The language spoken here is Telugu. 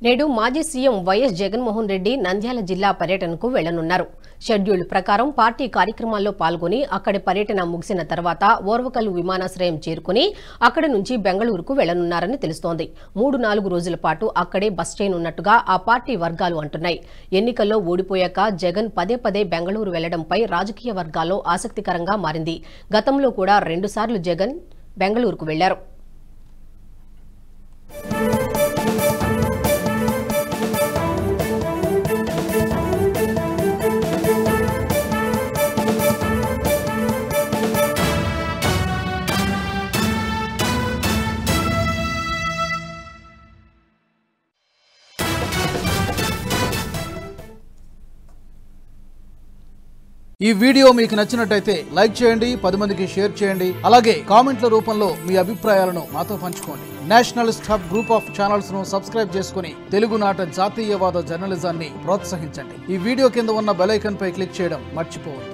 నేడు మాజీ సీఎం వైఎస్ జగన్మోహన్ రెడ్డి నంద్యాల జిల్లా పర్యటనకు వెళ్లనున్నారు. షెడ్యూల్ ప్రకారం పార్టీ కార్యక్రమాల్లో పాల్గొని అక్కడి పర్యటన ముగిసిన తర్వాత ఓర్వకల్లు విమానాశ్రయం చేరుకుని అక్కడి నుంచి బెంగళూరుకు వెళ్లనున్నారని తెలుస్తోంది. 3-4 రోజుల పాటు అక్కడే బస్ చేయనున్నట్టుగా ఆ పార్టీ వర్గాలు అంటున్నాయి. ఎన్నికల్లో ఓడిపోయాక జగన్ పదే బెంగళూరు వెళ్లడంపై రాజకీయ వర్గాల్లో ఆసక్తికరంగా మారింది. గతంలో కూడా 2 సార్లు జగన్ బెంగళూరుకు వెళ్లారు. ఈ వీడియో మీకు నచ్చినట్టయితే లైక్ చేయండి, 10 మందికి షేర్ చేయండి. అలాగే కామెంట్ల రూపంలో మీ అభిప్రాయాలను మాతో పంచుకోండి. Nationalist hub group of channels ను సబ్స్క్రైబ్ చేసుకుని తెలుగునాట జాతీయవాద జర్నలిజాన్ని ప్రోత్సహించండి. ఈ వీడియో కింద ఉన్న బెల్ ఐకాన్ పై క్లిక్ చేయడం మర్చిపోవద్దు.